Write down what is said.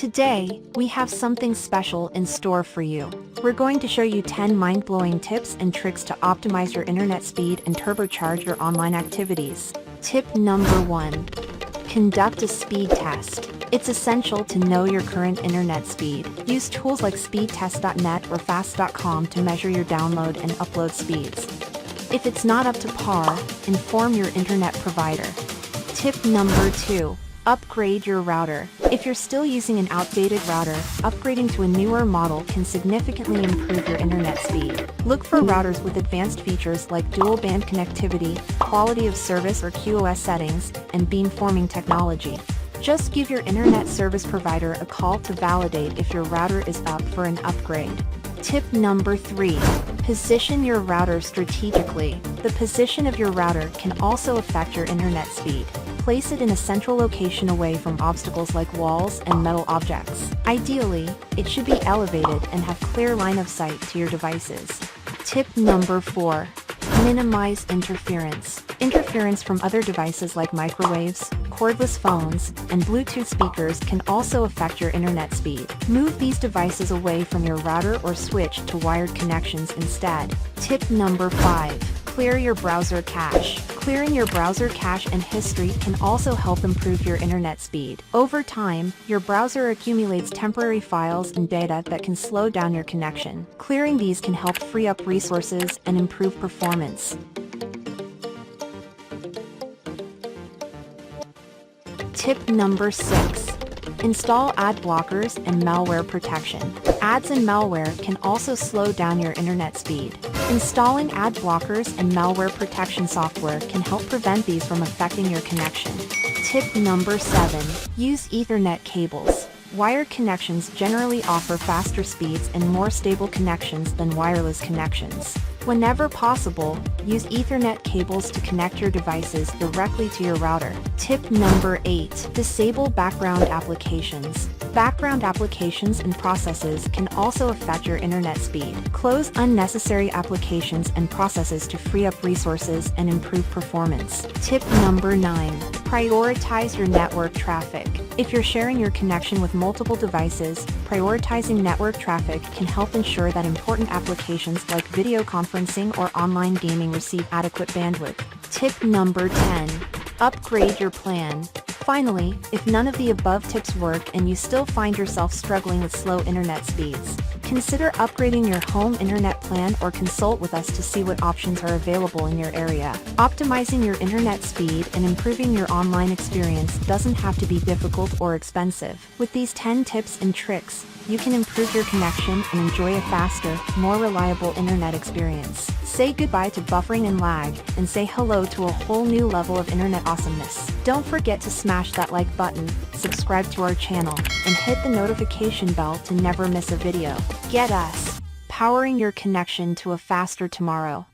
Today, we have something special in store for you. We're going to show you 10 mind-blowing tips and tricks to optimize your internet speed and turbocharge your online activities. Tip number 1. Conduct a speed test. It's essential to know your current internet speed. Use tools like speedtest.net or fast.com to measure your download and upload speeds. If it's not up to par, inform your internet provider. Tip number 2. Upgrade your router. If you're still using an outdated router, upgrading to a newer model can significantly improve your internet speed. Look for routers with advanced features like dual band connectivity, quality of service or QoS settings, and beamforming technology. Just give your internet service provider a call to validate if your router is up for an upgrade. Tip number 3. Position your router strategically. The position of your router can also affect your internet speed. Place it in a central location away from obstacles like walls and metal objects. Ideally, it should be elevated and have clear line of sight to your devices. Tip number 4. Minimize interference. Interference from other devices like microwaves, cordless phones, and Bluetooth speakers can also affect your internet speed. Move these devices away from your router or switch to wired connections instead. Tip number 5. Clear your browser cache. Clearing your browser cache and history can also help improve your internet speed. Over time, your browser accumulates temporary files and data that can slow down your connection. Clearing these can help free up resources and improve performance. Tip number 6. Install ad blockers and malware protection. Ads and malware can also slow down your internet speed. Installing ad blockers and malware protection software can help prevent these from affecting your connection. Tip number 7. Use Ethernet cables. Wired connections generally offer faster speeds and more stable connections than wireless connections. Whenever possible, use Ethernet cables to connect your devices directly to your router. Tip number 8. Disable background applications. Background applications and processes can also affect your internet speed. Close unnecessary applications and processes to free up resources and improve performance. Tip number 9. Prioritize your network traffic. If you're sharing your connection with multiple devices, prioritizing network traffic can help ensure that important applications like video conferencing or online gaming receive adequate bandwidth. Tip number 10. Upgrade your plan. Finally, if none of the above tips work and you still find yourself struggling with slow internet speeds, consider upgrading your home internet plan or consult with us to see what options are available in your area. Optimizing your internet speed and improving your online experience doesn't have to be difficult or expensive. With these 10 tips and tricks, you can improve your connection and enjoy a faster, more reliable internet experience. Say goodbye to buffering and lag, and say hello to a whole new level of internet awesomeness. Don't forget to smash that like button, subscribe to our channel, and hit the notification bell to never miss a video. GETUS, powering your connection to a faster tomorrow.